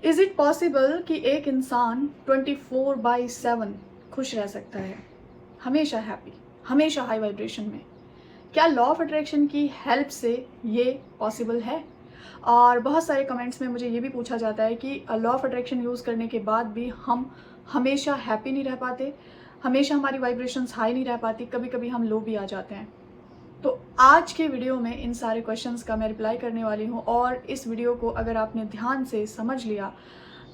Is it possible कि एक इंसान 24/7 खुश रह सकता है, हमेशा हैप्पी, हमेशा हाई वाइब्रेशन में? क्या लॉ ऑफ अट्रैक्शन की हेल्प से ये पॉसिबल है? और बहुत सारे कमेंट्स में मुझे ये भी पूछा जाता है कि लॉ ऑफ अट्रैक्शन यूज़ करने के बाद भी हम हमेशा हैप्पी नहीं रह पाते, हमेशा हमारी वाइब्रेशंस हाई नहीं रह पाती, कभी कभी हम लो भी आ जाते हैं। तो आज के वीडियो में इन सारे क्वेश्चंस का मैं रिप्लाई करने वाली हूँ, और इस वीडियो को अगर आपने ध्यान से समझ लिया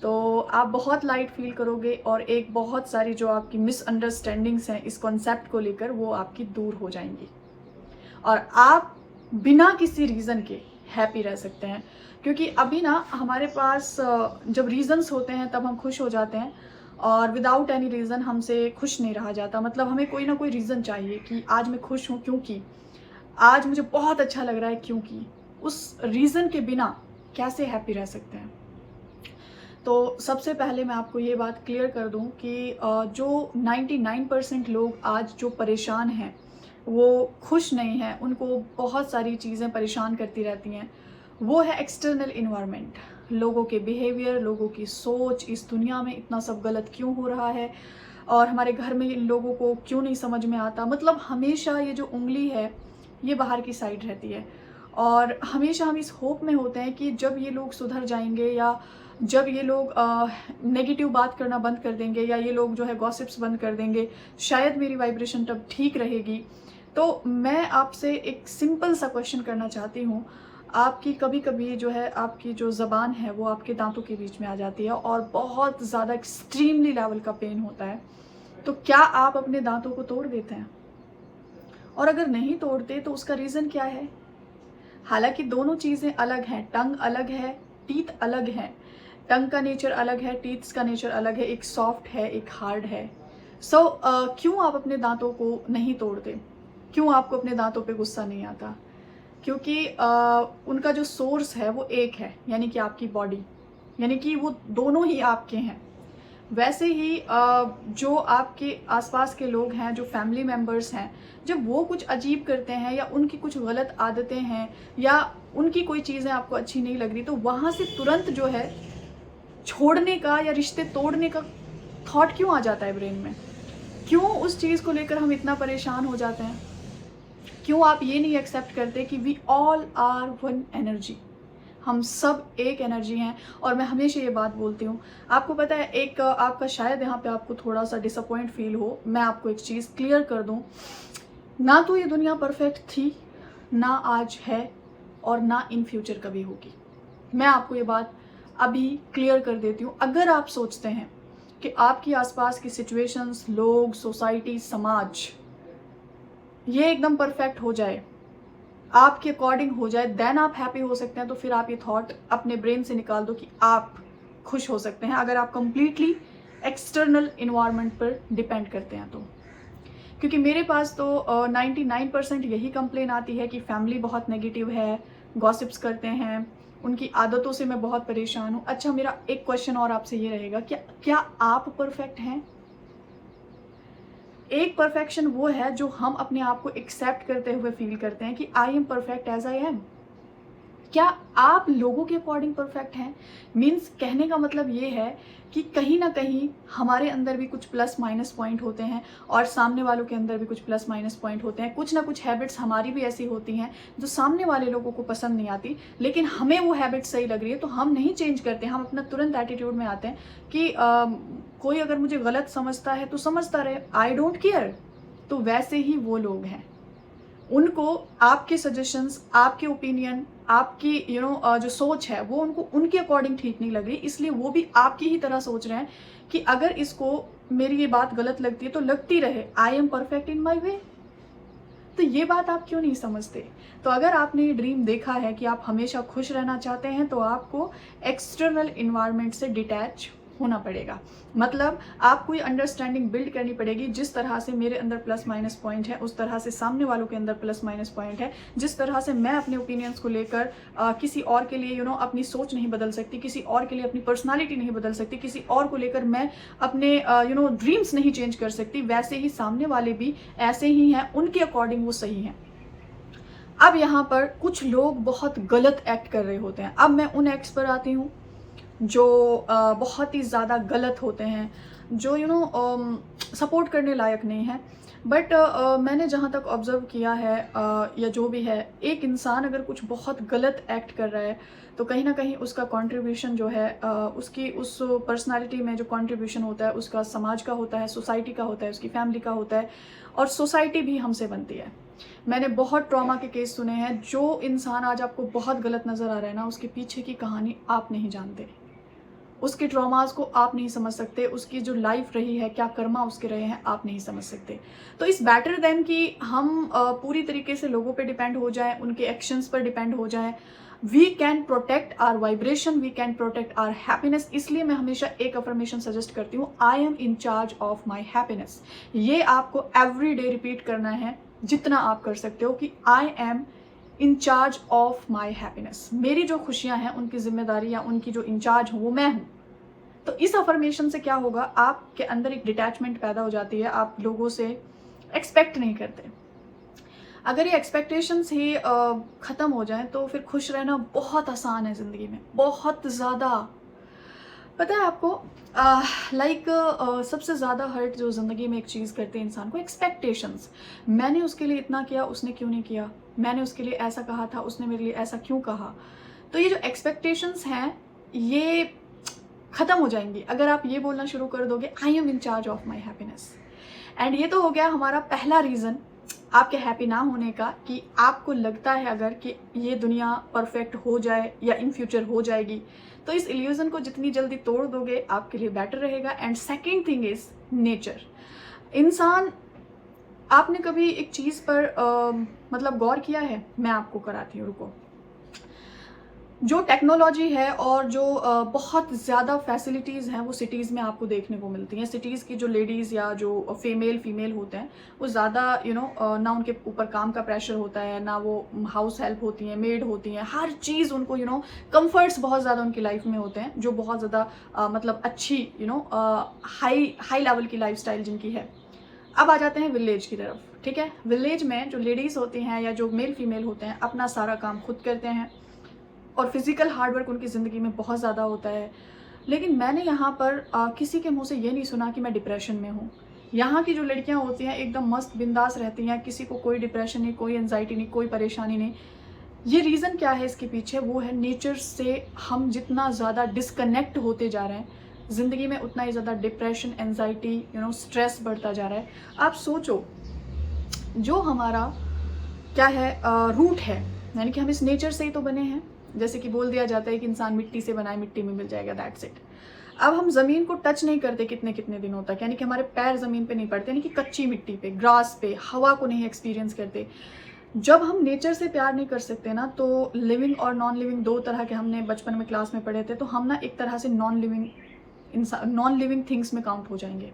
तो आप बहुत लाइट फील करोगे, और एक बहुत सारी जो आपकी मिसअंडरस्टैंडिंग्स हैं इस कॉन्सेप्ट को लेकर वो आपकी दूर हो जाएंगी, और आप बिना किसी रीज़न के हैप्पी रह सकते हैं। क्योंकि अभी ना हमारे पास जब रीज़न्स होते हैं तब हम खुश हो जाते हैं, और विदाउट एनी रीज़न हमसे खुश नहीं रहा जाता। मतलब हमें कोई ना कोई रीज़न चाहिए कि आज मैं खुश हूँ क्योंकि आज मुझे बहुत अच्छा लग रहा है, क्योंकि उस रीज़न के बिना कैसे हैप्पी रह सकते हैं। तो सबसे पहले मैं आपको ये बात क्लियर कर दूं कि जो 99% लोग आज जो परेशान हैं वो खुश नहीं हैं, उनको बहुत सारी चीज़ें परेशान करती रहती हैं। वो है एक्सटर्नल इन्वायरमेंट, लोगों के बिहेवियर, लोगों की सोच, इस दुनिया में इतना सब गलत क्यों हो रहा है, और हमारे घर में इन लोगों को क्यों नहीं समझ में आता। मतलब हमेशा ये जो उंगली है ये बाहर की साइड रहती है, और हमेशा हम इस होप में होते हैं कि जब ये लोग सुधर जाएंगे, या जब ये लोग नेगेटिव बात करना बंद कर देंगे, या ये लोग जो है गॉसिप्स बंद कर देंगे, शायद मेरी वाइब्रेशन तब ठीक रहेगी। तो मैं आपसे एक सिंपल सा क्वेश्चन करना चाहती हूँ। आपकी कभी कभी जो है आपकी जो ज़बान है वो आपके दांतों के बीच में आ जाती है, और बहुत ज़्यादा एक्सट्रीमली लेवल का पेन होता है। तो क्या आप अपने दांतों को तोड़ देते हैं? और अगर नहीं तोड़ते तो उसका रीज़न क्या है? हालांकि दोनों चीज़ें अलग हैं, टंग अलग है, टीथ अलग है। टंग का नेचर अलग है, टीथ्स का नेचर अलग है, एक सॉफ्ट है, एक हार्ड है। सो क्यों आप अपने दांतों को नहीं तोड़ते? क्यों आपको अपने दांतों पे गुस्सा नहीं आता? क्योंकि उनका जो सोर्स है वो एक है, यानी कि आपकी बॉडी, यानी कि वो दोनों ही आपके हैं। वैसे ही जो आपके आसपास के लोग हैं, जो फैमिली मेम्बर्स हैं, जब वो कुछ अजीब करते हैं या उनकी कुछ गलत आदतें हैं या उनकी कोई चीज़ें आपको अच्छी नहीं लग रही, तो वहाँ से तुरंत जो है छोड़ने का या रिश्ते तोड़ने का थॉट क्यों आ जाता है ब्रेन में? क्यों उस चीज़ को लेकर हम इतना परेशान हो जाते हैं? क्यों आप ये नहीं एक्सेप्ट करते कि we all are one energy, हम सब एक एनर्जी हैं। और मैं हमेशा ये बात बोलती हूँ, आपको पता है, एक आपका शायद यहाँ पे आपको थोड़ा सा डिसअपॉइंट फील हो, मैं आपको एक चीज़ क्लियर कर दूँ, ना तो ये दुनिया परफेक्ट थी, ना आज है, और ना इन फ्यूचर कभी होगी। मैं आपको ये बात अभी क्लियर कर देती हूँ। अगर आप सोचते हैं कि आपकी आसपास की सिचुएशंस, लोग, सोसाइटी, समाज ये एकदम परफेक्ट हो जाए, आपके अकॉर्डिंग हो जाए, देन आप हैप्पी हो सकते हैं, तो फिर आप ये थॉट अपने ब्रेन से निकाल दो कि आप खुश हो सकते हैं अगर आप कंप्लीटली एक्सटर्नल इन्वायरमेंट पर डिपेंड करते हैं तो। क्योंकि मेरे पास तो 99% यही कंप्लेन आती है कि फैमिली बहुत नेगेटिव है, गॉसिप्स करते हैं, उनकी आदतों से मैं बहुत परेशान हूँ। अच्छा, मेरा एक क्वेश्चन और आपसे ये रहेगा, क्या आप परफेक्ट हैं? एक परफेक्शन वो है जो हम अपने आप को एक्सेप्ट करते हुए फील करते हैं कि I am perfect as I am. क्या आप लोगों के अकॉर्डिंग परफेक्ट हैं? मीन्स कहने का मतलब ये है कि कहीं ना कहीं हमारे अंदर भी कुछ प्लस माइनस पॉइंट होते हैं, और सामने वालों के अंदर भी कुछ प्लस माइनस पॉइंट होते हैं। कुछ ना कुछ हैबिट्स हमारी भी ऐसी होती हैं जो सामने वाले लोगों को पसंद नहीं आती, लेकिन हमें वो हैबिट सही लग रही है तो हम नहीं चेंज करते। हम अपना तुरंत एटीट्यूड में आते हैं कि कोई अगर मुझे गलत समझता है तो समझता रहे, आई डोंट केयर। तो वैसे ही वो लोग हैं, उनको आपके सजेशंस, आपके ओपिनियन, आपकी जो सोच है वो उनको उनके अकॉर्डिंग ठीक नहीं लग रही, इसलिए वो भी आपकी ही तरह सोच रहे हैं कि अगर इसको मेरी ये बात गलत लगती है तो लगती रहे, आई एम परफेक्ट इन माई वे। तो ये बात आप क्यों नहीं समझते? तो अगर आपने ये ड्रीम देखा है कि आप हमेशा खुश रहना चाहते हैं तो आपको एक्सटर्नल इन्वायरमेंट से डिटैच होना पड़ेगा। मतलब आपको ये अंडरस्टैंडिंग बिल्ड करनी पड़ेगी, जिस तरह से मेरे अंदर प्लस माइनस पॉइंट है उस तरह से सामने वालों के अंदर प्लस माइनस पॉइंट है। जिस तरह से मैं अपने ओपिनियंस को लेकर किसी और के लिए अपनी सोच नहीं बदल सकती, किसी और के लिए अपनी पर्सनालिटी नहीं बदल सकती, किसी और को लेकर मैं अपने ड्रीम्स नहीं चेंज कर सकती, वैसे ही सामने वाले भी ऐसे ही हैं, उनके अकॉर्डिंग वो सही हैं। अब यहाँ पर कुछ लोग बहुत गलत एक्ट कर रहे होते हैं। अब मैं उन एक्ट्स पर आती हूँ जो बहुत ही ज़्यादा गलत होते हैं, जो सपोर्ट करने लायक नहीं है। बट मैंने जहाँ तक ऑब्ज़र्व किया है या जो भी है, एक इंसान अगर कुछ बहुत गलत एक्ट कर रहा है तो कहीं न कहीं उसका कंट्रीब्यूशन जो है उसकी उस पर्सनैलिटी में जो कंट्रीब्यूशन होता है उसका समाज का होता है, सोसाइटी का होता है, उसकी फैमिली का होता है, और सोसाइटी भी हमसे बनती है। मैंने बहुत ट्रॉमा के केस सुने हैं। जो इंसान आज आपको बहुत गलत नज़र आ रहा है ना, उसके पीछे की कहानी आप नहीं जानते। उसके ट्रॉमास को आप नहीं समझ सकते, उसकी जो लाइफ रही है, क्या कर्मा उसके रहे हैं, आप नहीं समझ सकते। तो इस बेटर देन कि हम पूरी तरीके से लोगों पे डिपेंड हो जाएँ, उनके एक्शंस पर डिपेंड हो जाएँ, we can protect our vibration, we can protect our happiness. इसलिए मैं हमेशा एक अफर्मेशन सजेस्ट करती हूँ, I am in charge of my happiness. ये आपको एवरी डे रिपीट करना है जितना आप कर सकते हो कि I am in charge of my happiness. मेरी जो खुशियाँ हैं उनकी जिम्मेदारी या उनकी जो इंचार्ज हूँ वो मैं हूँ। तो इस अफर्मेशन से क्या होगा, आपके अंदर एक डिटैचमेंट पैदा हो जाती है, आप लोगों से एक्सपेक्ट नहीं करते। अगर ये एक्सपेक्टेशंस ही ख़त्म हो जाएं तो फिर खुश रहना बहुत आसान है ज़िंदगी में, बहुत ज़्यादा। पता है आपको, सबसे ज़्यादा हर्ट जो ज़िंदगी में एक चीज़ करती है इंसान को, एक्सपेक्टेशंस। मैंने उसके लिए इतना किया, उसने क्यों नहीं किया, मैंने उसके लिए ऐसा कहा था, उसने मेरे लिए ऐसा क्यों कहा। तो ये जो एक्सपेक्टेशंस हैं ये ख़त्म हो जाएंगी अगर आप ये बोलना शुरू कर दोगे, आई am in charge of my happiness. And ये तो हो गया हमारा पहला रीज़न आपके हैप्पी ना होने का, कि आपको लगता है अगर कि ये दुनिया परफेक्ट हो जाए या इन फ्यूचर हो जाएगी, तो इस इल्यूजन को जितनी जल्दी तोड़ दोगे आपके लिए बेटर रहेगा। And second thing is nature. इंसान, आपने कभी एक चीज़ पर मतलब गौर किया है? मैं आपको कराती हूँ, रुको। जो टेक्नोलॉजी है और जो बहुत ज़्यादा फैसिलिटीज़ हैं वो सिटीज़ में आपको देखने को मिलती हैं। सिटीज़ की जो लेडीज़ या जो फीमेल होते हैं वो ज़्यादा ना उनके ऊपर काम का प्रेशर होता है, ना वो हाउस हेल्प होती हैं, मेड होती हैं, हर चीज़ उनको कंफर्ट्स बहुत ज़्यादा उनकी लाइफ में होते हैं, जो बहुत ज़्यादा मतलब अच्छी हाई लेवल की लाइफस्टाइल जिनकी है। अब आ जाते हैं विलेज की तरफ, ठीक है। विलेज में जो लेडीज़ होती हैं या जो मेल फीमेल होते हैं अपना सारा काम खुद करते हैं और फिजिकल हार्डवर्क उनकी ज़िंदगी में बहुत ज़्यादा होता है। लेकिन मैंने यहाँ पर किसी के मुंह से ये नहीं सुना कि मैं डिप्रेशन में हूँ। यहाँ की जो लड़कियाँ होती हैं एकदम मस्त बिंदास रहती हैं, किसी को कोई डिप्रेशन नहीं, कोई एंजाइटी नहीं, कोई परेशानी नहीं। ये रीज़न क्या है इसके पीछे? वो है नेचर से हम जितना ज़्यादा डिस्कनेक्ट होते जा रहे हैं ज़िंदगी में, उतना ही ज़्यादा डिप्रेशन, एंजाइटी, स्ट्रेस बढ़ता जा रहा है। आप सोचो, जो हमारा क्या है रूट है, यानी कि हम इस नेचर से ही तो बने हैं। जैसे कि बोल दिया जाता है कि इंसान मिट्टी से बना है, मिट्टी में मिल जाएगा, दैट्स इट। अब हम ज़मीन को टच नहीं करते कितने कितने दिनों तक, यानी कि हमारे पैर ज़मीन पे नहीं पड़ते, यानी कि कच्ची मिट्टी पे, ग्रास पे, हवा को नहीं एक्सपीरियंस करते। जब हम नेचर से प्यार नहीं कर सकते ना, तो लिविंग और नॉन लिविंग दो तरह के हमने बचपन में क्लास में पढ़े थे, तो हम ना एक तरह से नॉन लिविंग थिंग्स में काउंट हो जाएंगे।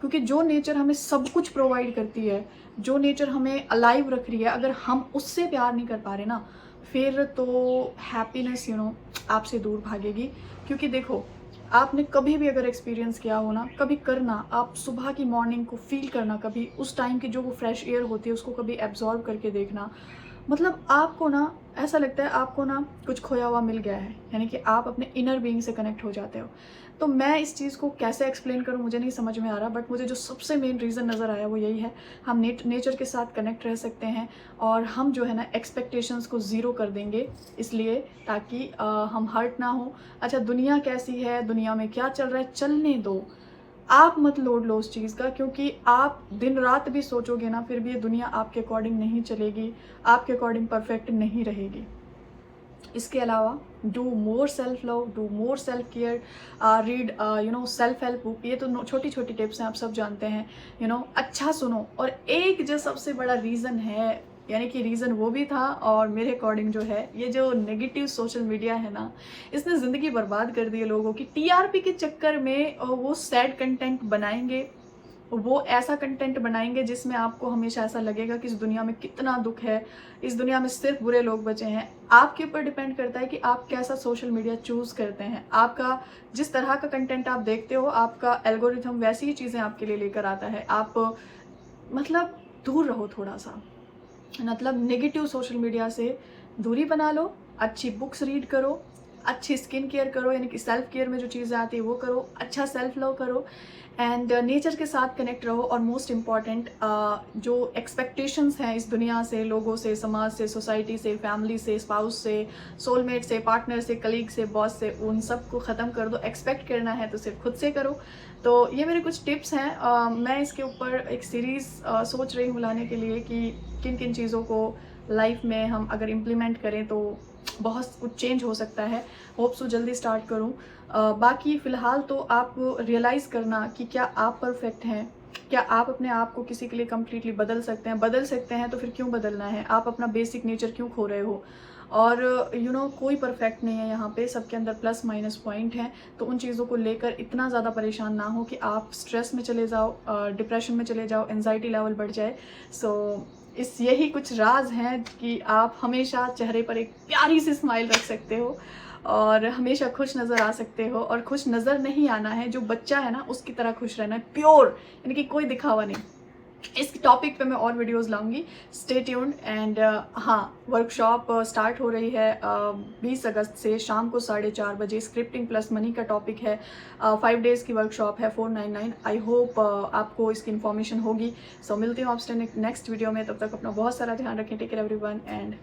क्योंकि जो नेचर हमें सब कुछ प्रोवाइड करती है, जो नेचर हमें अलाइव रख रही है, अगर हम उससे प्यार नहीं कर पा रहे ना, फिर तो हैप्पीनेस आपसे दूर भागेगी। क्योंकि देखो, आपने कभी भी अगर एक्सपीरियंस किया हो ना, कभी करना, आप सुबह की मॉर्निंग को फील करना, कभी उस टाइम की जो वो फ्रेश एयर होती है उसको कभी एब्जॉर्ब करके देखना, मतलब आपको ना ऐसा लगता है आपको ना कुछ खोया हुआ मिल गया है, यानी कि आप अपने इनर बीइंग से कनेक्ट हो जाते हो। तो मैं इस चीज़ को कैसे एक्सप्लेन करूँ मुझे नहीं समझ में आ रहा, बट मुझे जो सबसे मेन रीज़न नज़र आया वो यही है, हम नेचर के साथ कनेक्ट रह सकते हैं और हम जो है ना एक्सपेक्टेशंस को ज़ीरो कर देंगे, इसलिए ताकि हम हर्ट ना हो। अच्छा, दुनिया कैसी है, दुनिया में क्या चल रहा है, चलने दो, आप मत लोड लो उस चीज़ का, क्योंकि आप दिन रात भी सोचोगे ना फिर भी ये दुनिया आपके अकॉर्डिंग नहीं चलेगी, आपके अकॉर्डिंग परफेक्ट नहीं रहेगी। इसके अलावा do more self love, do more self care, read self help book. ये तो छोटी छोटी टिप्स हैं, आप सब जानते हैं। अच्छा सुनो। और एक जो सबसे बड़ा रीज़न है, यानी कि रीज़न वो भी था और मेरे अकॉर्डिंग जो है, ये जो नेगेटिव सोशल मीडिया है ना, इसने ज़िंदगी बर्बाद कर दी है लोगों की। टीआरपी के चक्कर में वो सैड कंटेंट बनाएंगे, वो ऐसा कंटेंट बनाएंगे जिसमें आपको हमेशा ऐसा लगेगा कि इस दुनिया में कितना दुख है, इस दुनिया में सिर्फ बुरे लोग बचे हैं। आपके ऊपर डिपेंड करता है कि आप कैसा सोशल मीडिया चूज़ करते हैं। आपका जिस तरह का कंटेंट आप देखते हो, आपका एल्गोरिथम वैसी ही चीज़ें आपके लिए लेकर आता है। आप मतलब दूर रहो थोड़ा सा, मतलब नेगेटिव सोशल मीडिया से दूरी बना लो, अच्छी बुक्स रीड करो, अच्छी स्किन केयर करो, यानी कि सेल्फ केयर में जो चीज़ें आती है वो करो, अच्छा सेल्फ लव करो एंड नेचर के साथ कनेक्ट रहो। और मोस्ट इम्पॉर्टेंट जो एक्सपेक्टेशंस हैं इस दुनिया से, लोगों से, समाज से, सोसाइटी से, फैमिली से, स्पाउस से, सोलमेट से, पार्टनर से, कलीग से, बॉस से, उन सब को ख़त्म कर दो। एक्सपेक्ट करना है तो सिर्फ खुद से करो। तो ये मेरे कुछ टिप्स हैं। मैं इसके ऊपर एक सीरीज़ सोच रही हूँ लाने के लिए कि किन किन चीज़ों को लाइफ में हम अगर इम्प्लीमेंट करें तो बहुत कुछ चेंज हो सकता है। होप सो जल्दी स्टार्ट करूं। बाकी फ़िलहाल तो आप रियलाइज़ करना कि क्या आप परफेक्ट हैं, क्या आप अपने आप को किसी के लिए कम्प्लीटली बदल सकते हैं। बदल सकते हैं तो फिर क्यों बदलना है, आप अपना बेसिक नेचर क्यों खो रहे हो। और कोई परफेक्ट नहीं है यहाँ पे, सबके अंदर प्लस माइनस पॉइंट हैं। तो उन चीज़ों को लेकर इतना ज़्यादा परेशान ना हो कि आप स्ट्रेस में चले जाओ, डिप्रेशन में चले जाओ, एंजाइटी लेवल बढ़ जाए। सो यही कुछ राज हैं कि आप हमेशा चेहरे पर एक प्यारी सी स्माइल रख सकते हो और हमेशा खुश नज़र आ सकते हो। और खुश नज़र नहीं आना है, जो बच्चा है ना उसकी तरह खुश रहना है, प्योर, यानी कि कोई दिखावा नहीं। इस टॉपिक पे मैं और वीडियोस लाऊंगी, स्टे ट्यून्ड। एंड हाँ, वर्कशॉप स्टार्ट हो रही है 20 अगस्त से शाम को 4:30 बजे। स्क्रिप्टिंग प्लस मनी का टॉपिक है। 5 डेज़ की वर्कशॉप है, 499। आई होप आपको इसकी इन्फॉर्मेशन होगी। सो मिलती हूँ आपसे नेक्स्ट वीडियो में। तब तक अपना बहुत सारा ध्यान रखें। Take care everyone and